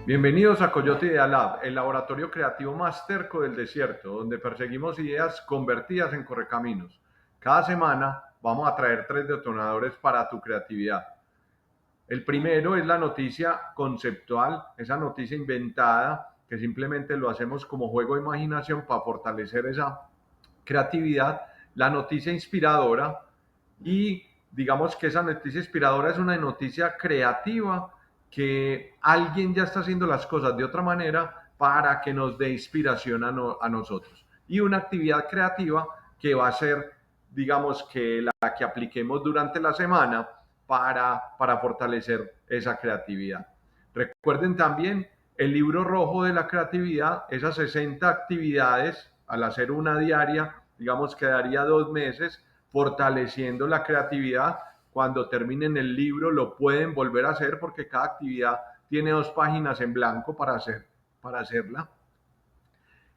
Bienvenidos a Coyote Idea Lab, el laboratorio creativo más terco del desierto, donde perseguimos ideas convertidas en correcaminos. Cada semana vamos a traer 3 detonadores para tu creatividad. El primero es la noticia conceptual, esa noticia inventada que simplemente lo hacemos como juego de imaginación para fortalecer esa creatividad. La noticia inspiradora, y digamos que esa noticia inspiradora es una noticia creativa que alguien ya está haciendo las cosas de otra manera para que nos dé inspiración a nosotros. Y una actividad creativa que va a ser, digamos, que la que apliquemos durante la semana para fortalecer esa creatividad. Recuerden también el libro rojo de la creatividad, esas 60 actividades, al hacer una diaria, digamos que daría 2 meses, fortaleciendo la creatividad. Cuando terminen el libro lo pueden volver a hacer porque cada actividad tiene 2 páginas en blanco para hacerla.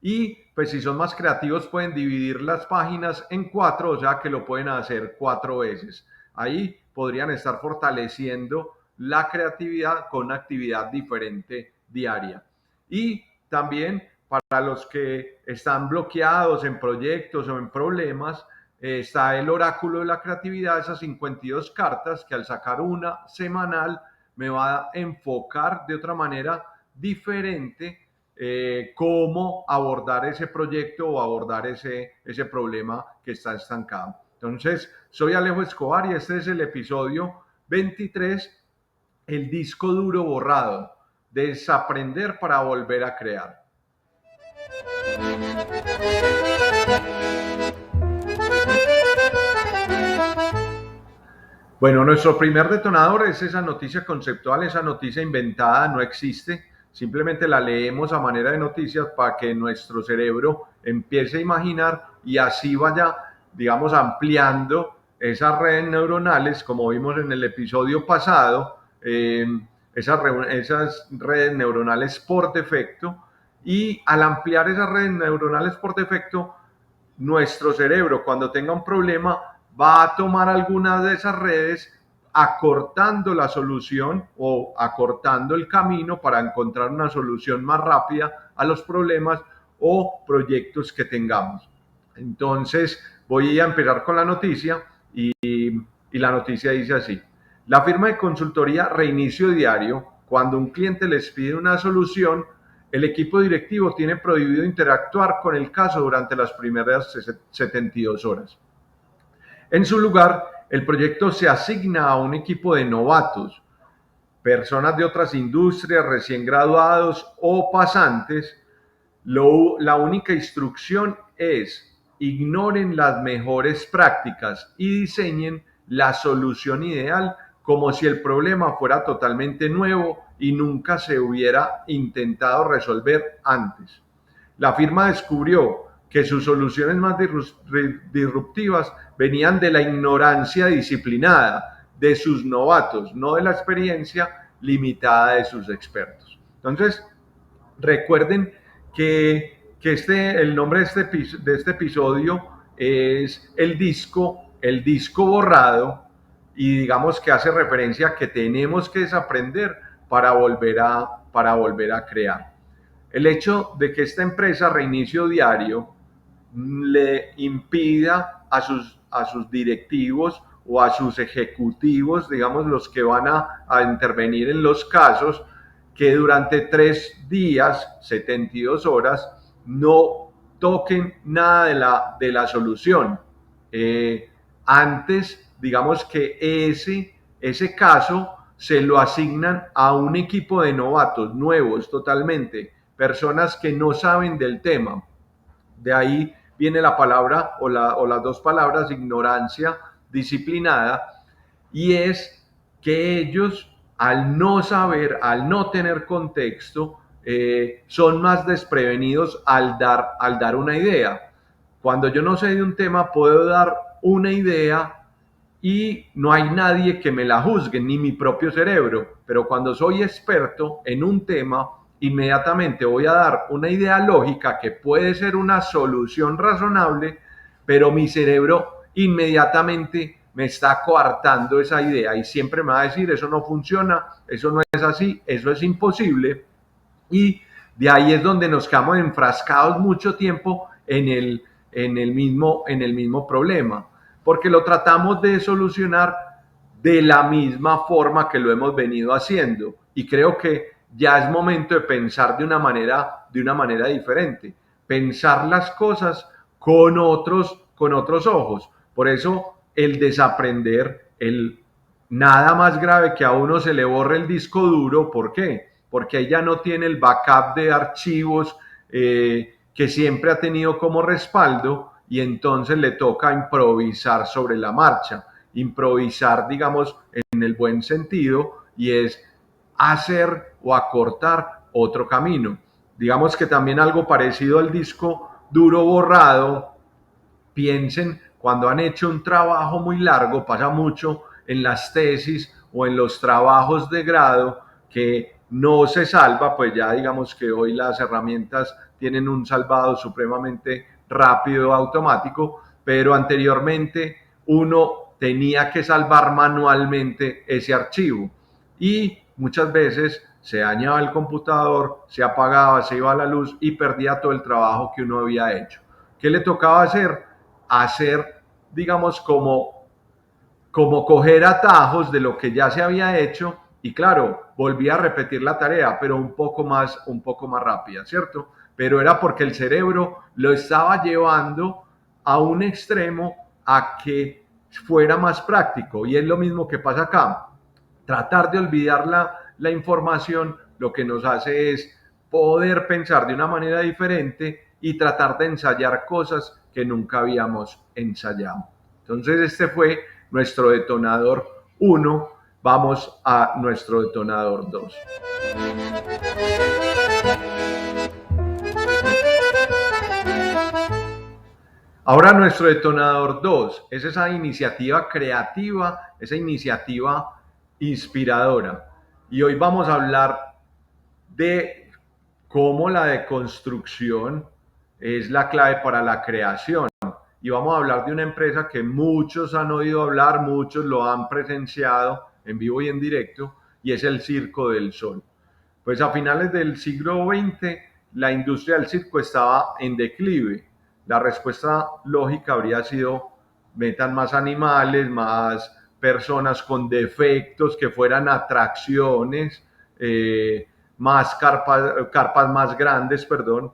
Y pues si son más creativos pueden dividir las páginas en 4, o sea que lo pueden hacer 4 veces. Ahí podrían estar fortaleciendo la creatividad con una actividad diferente diaria. Y también para los que están bloqueados en proyectos o en problemas, está el oráculo de la creatividad, esas 52 cartas que al sacar una semanal me va a enfocar de otra manera diferente cómo abordar ese proyecto o abordar ese problema que está estancado. Entonces, soy Alejo Escobar y este es el episodio 23, el disco duro borrado, desaprender para volver a crear. Bueno, nuestro primer detonador es esa noticia conceptual, esa noticia inventada, no existe. Simplemente la leemos a manera de noticias para que nuestro cerebro empiece a imaginar y así vaya, digamos, ampliando esas redes neuronales, como vimos en el episodio pasado, esas redes neuronales por defecto. Y al ampliar esas redes neuronales por defecto, nuestro cerebro, cuando tenga un problema, va a tomar algunas de esas redes acortando la solución o acortando el camino para encontrar una solución más rápida a los problemas o proyectos que tengamos. Entonces voy a empezar con la noticia y la noticia dice así: la firma de consultoría Reinicio Diario, cuando un cliente les pide una solución, el equipo directivo tiene prohibido interactuar con el caso durante las primeras 72 horas. En su lugar, el proyecto se asigna a un equipo de novatos, personas de otras industrias, recién graduados o pasantes. La única instrucción es: ignoren las mejores prácticas y diseñen la solución ideal como si el problema fuera totalmente nuevo y nunca se hubiera intentado resolver antes. La firma descubrió que sus soluciones más disruptivas venían de la ignorancia disciplinada de sus novatos, no de la experiencia limitada de sus expertos. Entonces, recuerden que el nombre de este episodio es el disco borrado, y digamos que hace referencia a que tenemos que desaprender para volver a crear. El hecho de que esta empresa Reinicio Diario le impida a sus directivos o a sus ejecutivos, digamos los que van a intervenir en los casos, que durante 3 días, 72 horas, no toquen nada de la solución. Antes, digamos que ese caso se lo asignan a un equipo de novatos, nuevos totalmente, personas que no saben del tema. De ahí viene la palabra o las 2 palabras, ignorancia disciplinada, y es que ellos, al no saber, al no tener contexto, son más desprevenidos al dar una idea. Cuando yo no sé de un tema, puedo dar una idea y no hay nadie que me la juzgue, ni mi propio cerebro. Pero cuando soy experto en un tema, inmediatamente voy a dar una idea lógica que puede ser una solución razonable, pero mi cerebro inmediatamente me está coartando esa idea y siempre me va a decir: eso no funciona, eso no es así, eso es imposible. Y de ahí es donde nos quedamos enfrascados mucho tiempo en el mismo problema, porque lo tratamos de solucionar de la misma forma que lo hemos venido haciendo. Y creo que ya es momento de pensar de una manera diferente, pensar las cosas con otros ojos. Por eso el desaprender, el nada más grave que a uno se le borre el disco duro. ¿Por qué? Porque ella no tiene el backup de archivos que siempre ha tenido como respaldo, y entonces le toca improvisar sobre la marcha. Improvisar, digamos, en el buen sentido, y es hacer o acortar otro camino. Digamos que también algo parecido al disco duro borrado. Piensen, cuando han hecho un trabajo muy largo, pasa mucho en las tesis o en los trabajos de grado, que no se salva, pues ya digamos que hoy las herramientas tienen un salvado supremamente rápido, automático, pero anteriormente uno tenía que salvar manualmente ese archivo, y muchas veces se dañaba el computador, se apagaba, se iba a la luz y perdía todo el trabajo que uno había hecho. ¿Qué le tocaba hacer? Hacer, digamos, como coger atajos de lo que ya se había hecho, y claro, volvía a repetir la tarea, pero un poco más rápida, ¿cierto? Pero era porque el cerebro lo estaba llevando a un extremo a que fuera más práctico. Y es lo mismo que pasa acá. Tratar de olvidar la información lo que nos hace es poder pensar de una manera diferente y tratar de ensayar cosas que nunca habíamos ensayado. Entonces este fue nuestro detonador 1. Vamos a nuestro detonador 2. Ahora nuestro detonador 2 es esa iniciativa creativa, esa iniciativa inspiradora. Y hoy vamos a hablar de cómo la deconstrucción es la clave para la creación. Y vamos a hablar de una empresa que muchos han oído hablar, muchos lo han presenciado en vivo y en directo, y es el Circo del Sol. Pues a finales del siglo XX la industria del circo estaba en declive. La respuesta lógica habría sido: metan más animales, más personas con defectos, que fueran atracciones, más carpas más grandes, perdón.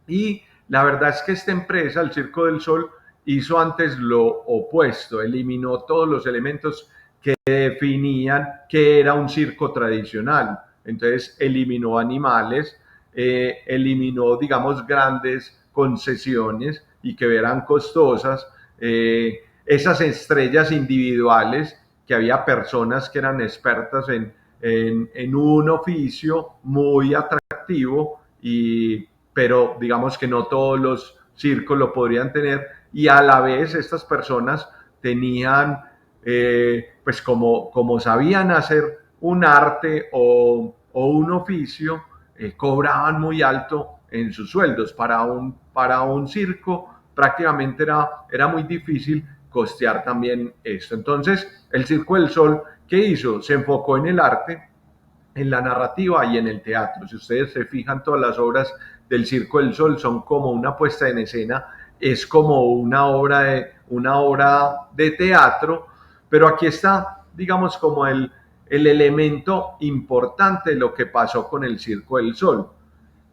Y la verdad es que esta empresa, el Circo del Sol, hizo antes lo opuesto, eliminó todos los elementos que definían que era un circo tradicional. Entonces eliminó animales, eliminó, digamos, grandes concesiones y que eran costosas, esas estrellas individuales, que había personas que eran expertas en un oficio muy atractivo, pero digamos que no todos los circos lo podrían tener, y a la vez estas personas tenían, pues como sabían hacer un arte o un oficio, cobraban muy alto en sus sueldos. Para un circo prácticamente era muy difícil costear también esto. Entonces el Circo del Sol, ¿qué hizo? Se enfocó en el arte, en la narrativa y en el teatro. Si ustedes se fijan, todas las obras del Circo del Sol son como una puesta en escena, es como una obra de teatro, pero aquí está, digamos, como el elemento importante de lo que pasó con el Circo del Sol.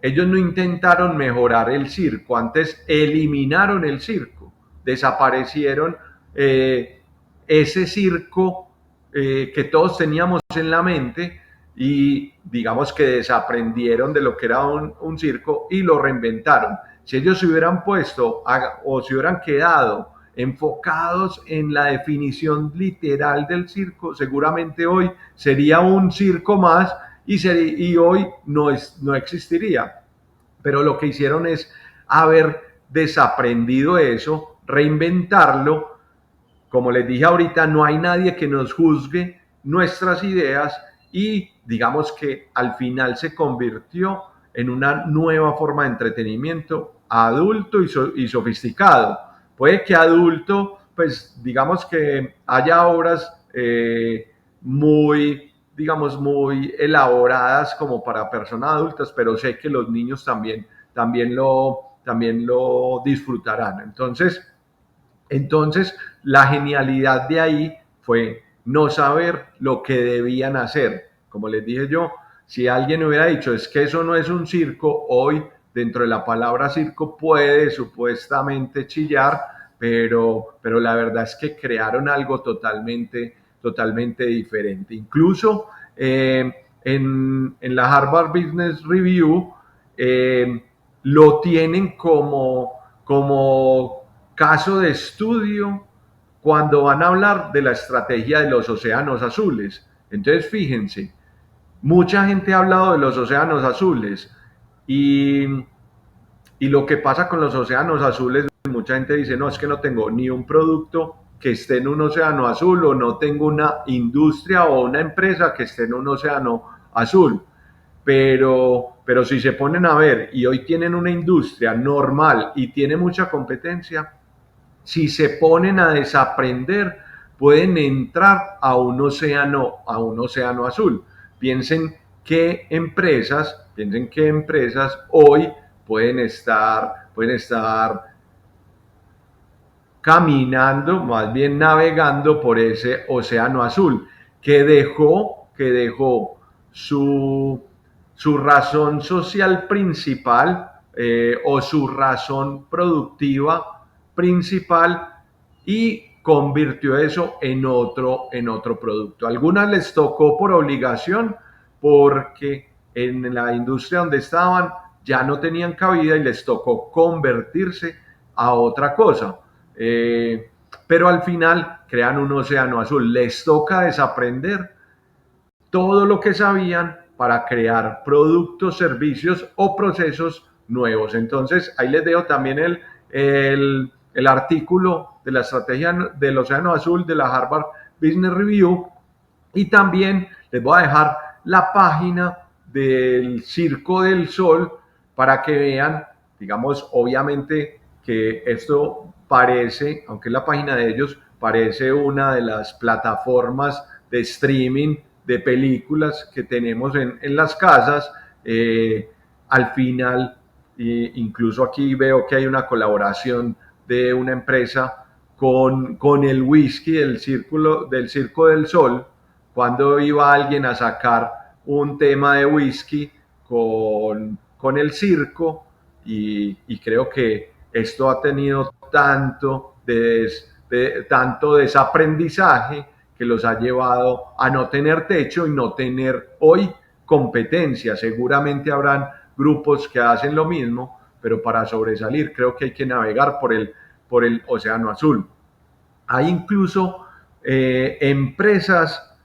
Ellos no intentaron mejorar el circo, antes eliminaron el circo, desaparecieron ese circo que todos teníamos en la mente, y digamos que desaprendieron de lo que era un circo y lo reinventaron. Si ellos se hubieran puesto o se hubieran quedado enfocados en la definición literal del circo, seguramente hoy sería un circo más, y hoy no existiría. Pero lo que hicieron es haber desaprendido eso, reinventarlo. Como les dije ahorita, no hay nadie que nos juzgue nuestras ideas, y digamos que al final se convirtió en una nueva forma de entretenimiento adulto y sofisticado. Puede que adulto, pues digamos que haya obras muy, digamos, muy elaboradas como para personas adultas, pero sé que los niños también lo disfrutarán. Entonces, la genialidad de ahí fue no saber lo que debían hacer. Como les dije yo, si alguien hubiera dicho, es que eso no es un circo, hoy dentro de la palabra circo puede supuestamente chillar, pero la verdad es que crearon algo totalmente diferente. Incluso en la Harvard Business Review lo tienen como caso de estudio cuando van a hablar de la estrategia de los océanos azules. Entonces, fíjense, mucha gente ha hablado de los océanos azules y, y lo que pasa con los océanos azules, mucha gente dice, no, es que no tengo ni un producto que esté en un océano azul o no tengo una industria o una empresa que esté en un océano azul. Pero si se ponen a ver y hoy tienen una industria normal y tiene mucha competencia, si se ponen a desaprender, pueden entrar a un océano azul. Piensen qué empresas hoy pueden estar caminando, más bien navegando por ese océano azul, que dejó su razón social principal o su razón productiva principal y convirtió eso en otro producto. A algunas les tocó por obligación porque en la industria donde estaban ya no tenían cabida y les tocó convertirse a otra cosa. Pero al final crean un océano azul. Les toca desaprender todo lo que sabían para crear productos, servicios o procesos nuevos. Entonces, ahí les dejo también el artículo de la estrategia del océano azul de la Harvard Business Review y también les voy a dejar la página del Circo del Sol para que vean, digamos, obviamente que esto parece, aunque es la página de ellos, parece una de las plataformas de streaming de películas que tenemos en las casas. Al final, incluso aquí veo que hay una colaboración de una empresa con el whisky del Circo del Sol, cuando iba alguien a sacar un tema de whisky con el circo y creo que esto ha tenido tanto desaprendizaje que los ha llevado a no tener techo y no tener hoy competencia. Seguramente habrán grupos que hacen lo mismo, pero para sobresalir creo que hay que navegar por el océano azul. Hay incluso empresas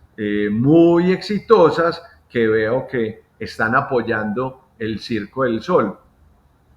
muy exitosas que veo que están apoyando el Circo del Sol.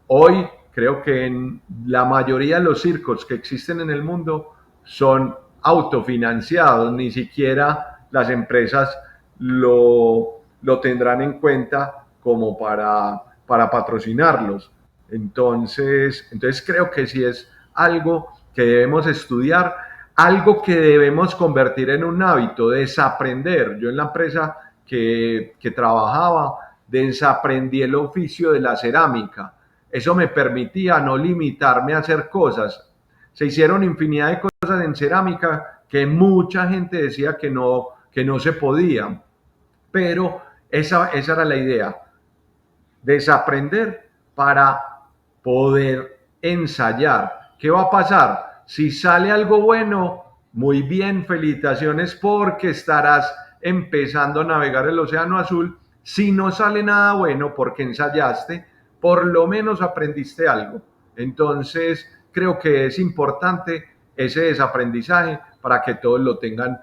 Hoy creo que en la mayoría de los circos que existen en el mundo son autofinanciados, ni siquiera las empresas lo tendrán en cuenta como para patrocinarlos. Entonces creo que sí es algo que debemos estudiar, algo que debemos convertir en un hábito, desaprender. Yo en la empresa que trabajaba, desaprendí el oficio de la cerámica. Eso me permitía no limitarme a hacer cosas. Se hicieron infinidad de cosas en cerámica que mucha gente decía que no se podía, pero esa era la idea, desaprender para poder ensayar. ¿Qué va a pasar? Si sale algo bueno, muy bien, felicitaciones porque estarás empezando a navegar el océano azul. Si no sale nada bueno porque ensayaste, por lo menos aprendiste algo. Entonces, creo que es importante ese desaprendizaje para que todos lo tengan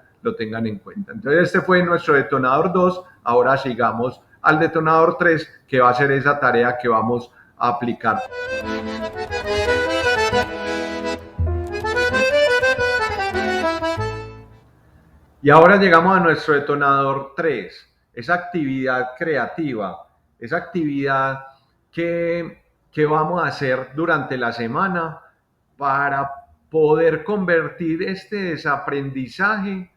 en cuenta. Entonces, este fue nuestro detonador 2. Ahora sigamos al detonador 3, que va a ser esa tarea que vamos a aplicar. Y ahora llegamos a nuestro detonador 3, esa actividad creativa, esa actividad que vamos a hacer durante la semana para poder convertir este desaprendizaje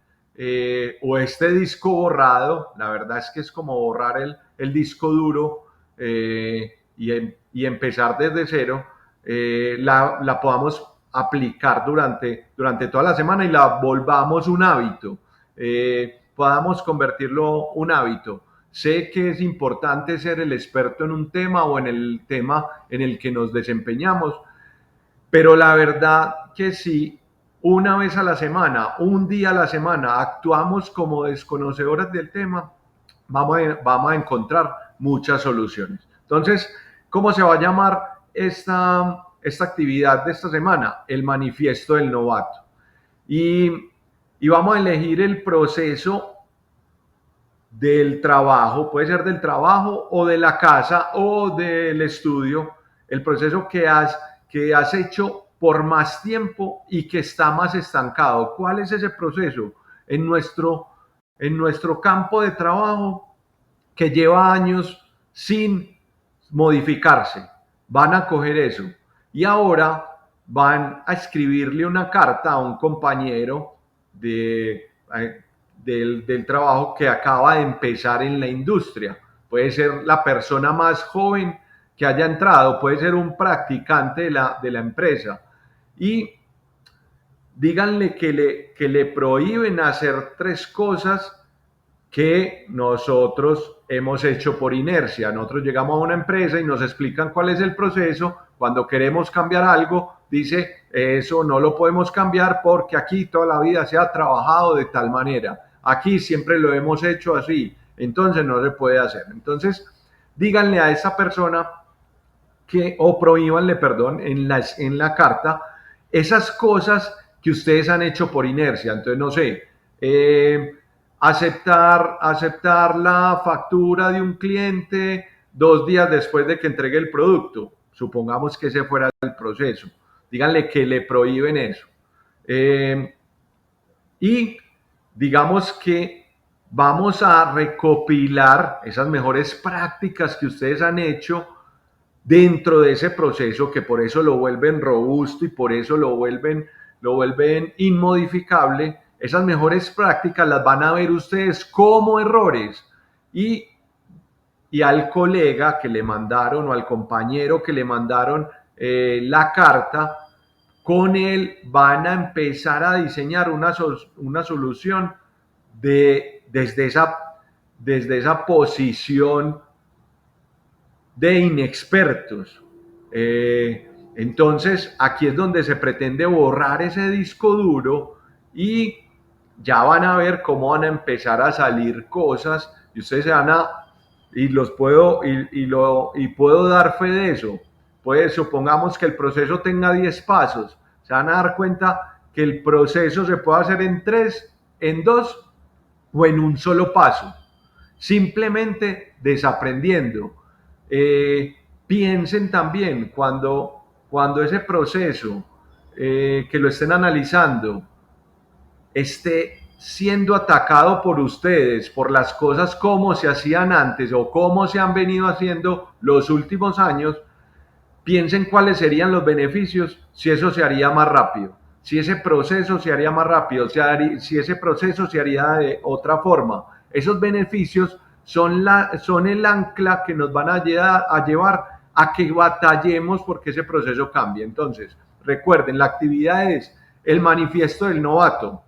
o este disco borrado, la verdad es que es como borrar el disco duro y empezar desde cero, la podamos aplicar durante toda la semana y la volvamos un hábito, podamos convertirlo un hábito. Sé que es importante ser el experto en un tema o en el tema en el que nos desempeñamos, pero la verdad que si una vez a la semana, un día a la semana, actuamos como desconocedores del tema, vamos a encontrar muchas soluciones. Entonces, ¿cómo se va a llamar esta actividad de esta semana? El manifiesto del novato. Y, y vamos a elegir el proceso del trabajo, puede ser del trabajo o de la casa o del estudio, el proceso que has hecho por más tiempo y que está más estancado. ¿Cuál es ese proceso? En nuestro campo de trabajo que lleva años sin modificarse. Van a coger eso y ahora van a escribirle una carta a un compañero de, del trabajo que acaba de empezar en la industria. Puede ser la persona más joven que haya entrado, puede ser un practicante de la empresa. Y díganle que le prohíben hacer tres cosas que nosotros hemos hecho por inercia. Nosotros llegamos a una empresa y nos explican cuál es el proceso. Cuando queremos cambiar algo, dice, eso no lo podemos cambiar porque aquí toda la vida se ha trabajado de tal manera. Aquí siempre lo hemos hecho así. Entonces no se puede hacer. Entonces, díganle a esa persona que, o prohíbanle, perdón, en la carta, esas cosas que ustedes han hecho por inercia. Entonces, no sé, aceptar la factura de un cliente 2 días después de que entregue el producto. Supongamos que ese fuera el proceso. Díganle que le prohíben eso. Y digamos que vamos a recopilar esas mejores prácticas que ustedes han hecho dentro de ese proceso, que por eso lo vuelven robusto y por eso lo vuelven inmodificable. Esas mejores prácticas las van a ver ustedes como errores y al colega que le mandaron o al compañero que le mandaron la carta, con él van a empezar a diseñar una solución desde esa posición de inexpertos. Entonces, aquí es donde se pretende borrar ese disco duro y ya van a ver cómo van a empezar a salir cosas y ustedes se van a, y los puedo, y puedo dar fe de eso. Pues supongamos que el proceso tenga 10 pasos, se van a dar cuenta que el proceso se puede hacer en 3, en 2 o en un solo paso, simplemente desaprendiendo. Piensen también cuando ese proceso que lo estén analizando esté siendo atacado por ustedes, por las cosas como se hacían antes o como se han venido haciendo los últimos años, piensen cuáles serían los beneficios si eso se haría más rápido, si ese proceso se haría más rápido, si ese proceso se haría de otra forma. Esos beneficios son el ancla que nos van a llevar a que batallemos porque ese proceso cambie. Entonces, recuerden, la actividad es el manifiesto del novato.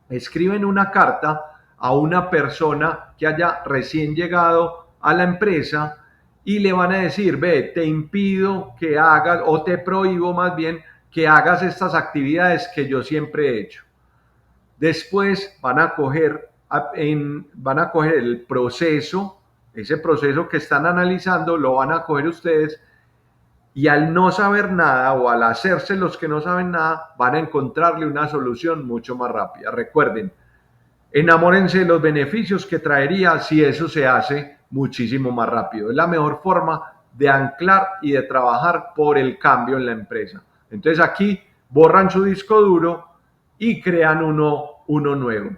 Escriben una carta a una persona que haya recién llegado a la empresa y le van a decir, ve, te impido que hagas, o te prohíbo más bien, que hagas estas actividades que yo siempre he hecho. Después van a coger el proceso, ese proceso que están analizando, lo van a coger ustedes y al no saber nada o al hacerse los que no saben nada, van a encontrarle una solución mucho más rápida. Recuerden, enamórense de los beneficios que traería si eso se hace muchísimo más rápido. Es la mejor forma de anclar y de trabajar por el cambio en la empresa. Entonces aquí borran su disco duro y crean uno nuevo.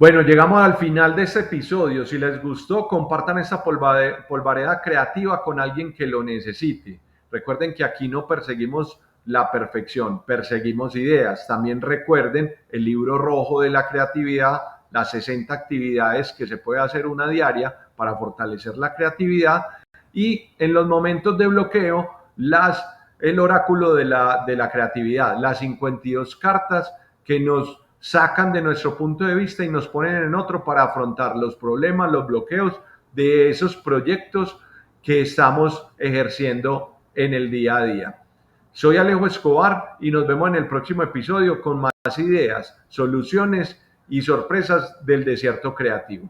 Bueno, llegamos al final de este episodio. Si les gustó, compartan esta polvareda creativa con alguien que lo necesite. Recuerden que aquí no perseguimos la perfección, perseguimos ideas. También recuerden el libro rojo de la creatividad, las 60 actividades que se puede hacer una diaria para fortalecer la creatividad. Y en los momentos de bloqueo, el oráculo de la creatividad, las 52 cartas que nos sacan de nuestro punto de vista y nos ponen en otro para afrontar los problemas, los bloqueos de esos proyectos que estamos ejerciendo en el día a día. Soy Alejo Escobar y nos vemos en el próximo episodio con más ideas, soluciones y sorpresas del desierto creativo.